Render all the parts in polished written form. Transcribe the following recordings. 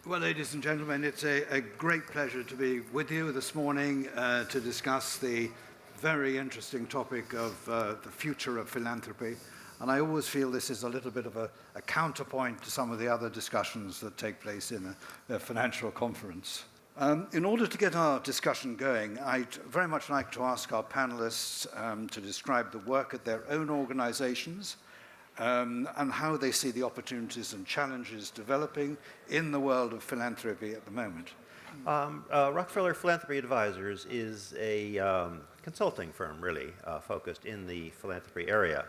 Well, ladies and gentlemen, it's a great pleasure to be with you this morning to discuss the very interesting topic of the future of philanthropy. And I always feel this is a little bit of a counterpoint to some of the other discussions that take place in a financial conference. In order to get our discussion going, I'd very much like to ask our panelists to describe the work at their own organizations, and how they see the opportunities and challenges developing in the world of philanthropy at the moment. Rockefeller Philanthropy Advisors is a consulting firm, really, focused in the philanthropy area.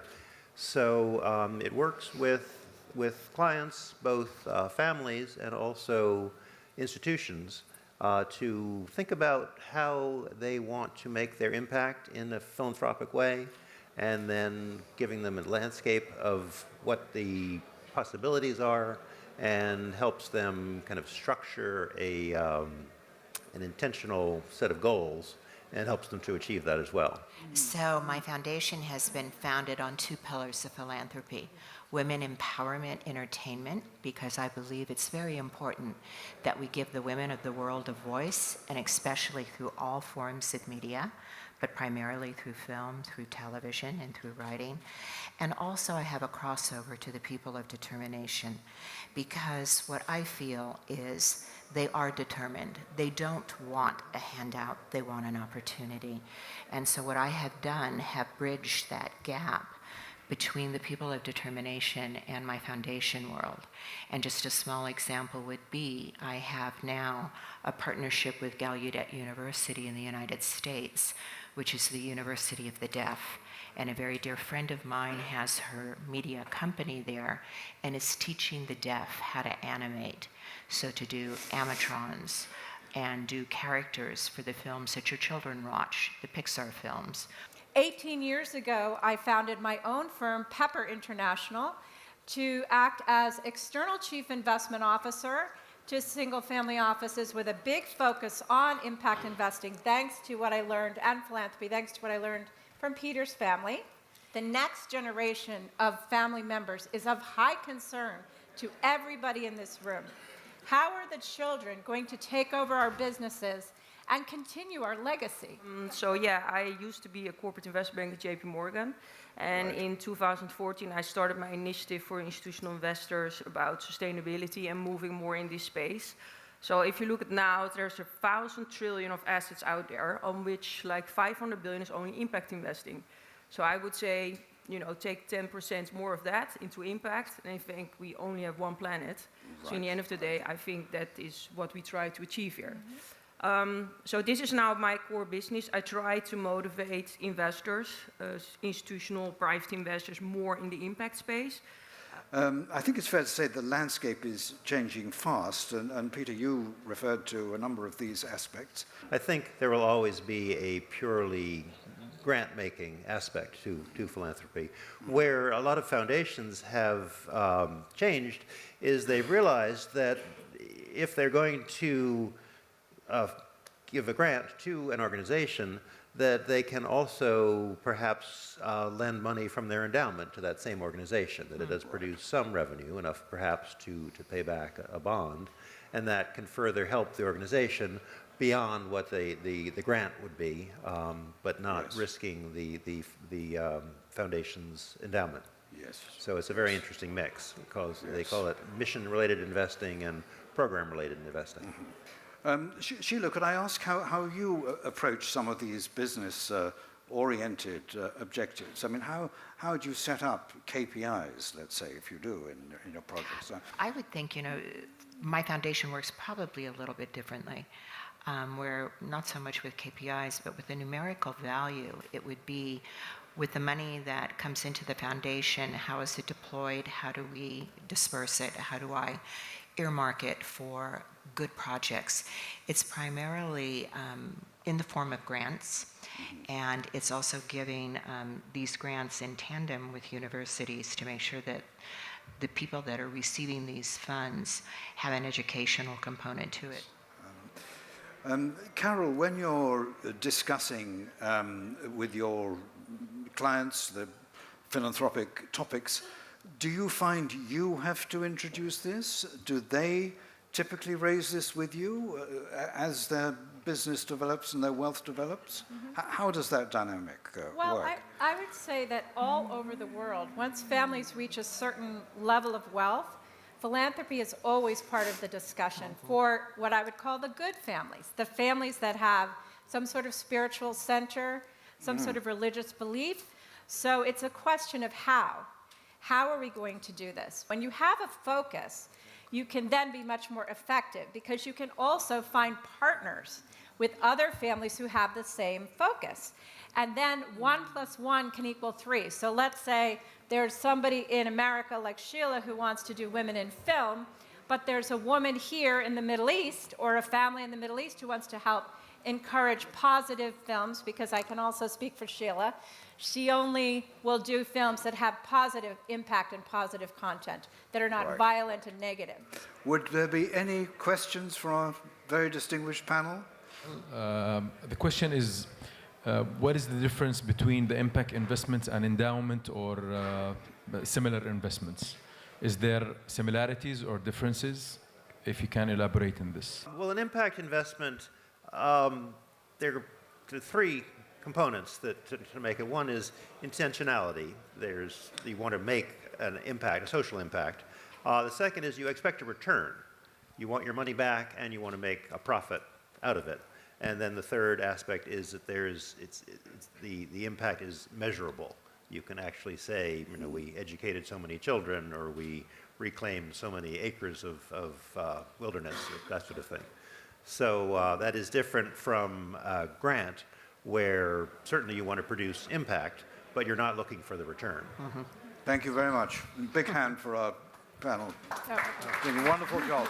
So it works with clients, both families and also institutions, to think about how they want to make their impact in a philanthropic way, and then giving them a landscape of what the possibilities are, and helps them kind of structure an intentional set of goals, and helps them to achieve that as well. So my foundation has been founded on two pillars of philanthropy: women empowerment entertainment, because I believe it's very important that we give the women of the world a voice, and especially through all forms of media, but primarily through film, through television, and through writing. And also I have a crossover to the people of determination, because what I feel is they are determined. They don't want a handout, they want an opportunity. And so what I have done have bridged that gap between the people of determination and my foundation world. And just a small example would be, I have now a partnership with Gallaudet University in the United States, which is the University of the Deaf. And a very dear friend of mine has her media company there and is teaching the deaf how to animate. So to do animatrons and do characters for the films that your children watch, the Pixar films. 18 years ago, I founded my own firm, Pepper International, to act as external chief investment officer to single-family offices with a big focus on impact investing, thanks to what I learned, and philanthropy, thanks to what I learned from Peter's family. The next generation of family members is of high concern to everybody in this room. How are the children going to take over our businesses and continue our legacy? I used to be a corporate investment bank at JP Morgan. And in 2014, I started my initiative for institutional investors about sustainability and moving more in this space. So if you look at now, there's 1,000 trillion of assets out there, on which like 500 billion is only impact investing. So I would say, take 10% more of that into impact, and I think we only have one planet. Right. So in the end of the day, I think that is what we try to achieve here. So this is now my core business. I try to motivate investors, institutional, private investors, more in the impact space. I think it's fair to say the landscape is changing fast, and Peter, you referred to a number of these aspects. I think there will always be a purely grant-making aspect to philanthropy. Where a lot of foundations have changed is they've realized that if they're going to give a grant to an organization, that they can also perhaps lend money from their endowment to that same organization, that it does produce some revenue, enough perhaps to pay back a bond, and that can further help the organization beyond what the grant would be, but not risking the foundation's endowment. Yes. So it's a very interesting mix, because they call it mission-related investing and program-related investing. Mm-hmm. Sheila, could I ask how you approach some of these business-oriented objectives? I mean, how do you set up KPIs, let's say, if you do in your projects? I would think, my foundation works probably a little bit differently, where not so much with KPIs, but with the numerical value. It would be with the money that comes into the foundation, how is it deployed? How do we disperse it? How do I earmark it for good projects? It's primarily in the form of grants, and it's also giving these grants in tandem with universities to make sure that the people that are receiving these funds have an educational component to it. Carol, when you're discussing with your clients the philanthropic topics, do you find you have to introduce this? Do they typically raise this with you as their business develops and their wealth develops? How does that dynamic Well, work? I would say that all over the world, once families reach a certain level of wealth, philanthropy is always part of the discussion for what I would call the good families, the families that have some sort of spiritual center, some sort of religious belief. So it's a question of how. How are we going to do this? When you have a focus, you can then be much more effective because you can also find partners with other families who have the same focus. And then 1 + 1 can equal 3. So let's say there's somebody in America like Sheila who wants to do women in film, but there's a woman here in the Middle East or a family in the Middle East who wants to help encourage positive films, because I can also speak for Sheila. She only will do films that have positive impact and positive content, that are not Right. violent and negative. Would there be any questions from our very distinguished panel? The question is, what is the difference between the impact investments and endowment or similar investments? Is there similarities or differences? If you can elaborate on this. Well, an impact investment, there are three components to make it. One is intentionality. You want to make an impact, a social impact. The second is you expect a return. You want your money back and you want to make a profit out of it. And then the third aspect is that the impact is measurable. You can actually say, we educated so many children, or we reclaimed so many acres of wilderness, that sort of thing. So that is different from a grant, where certainly you want to produce impact, but you're not looking for the return. Thank you very much. Big hand for our panel. Doing a wonderful job.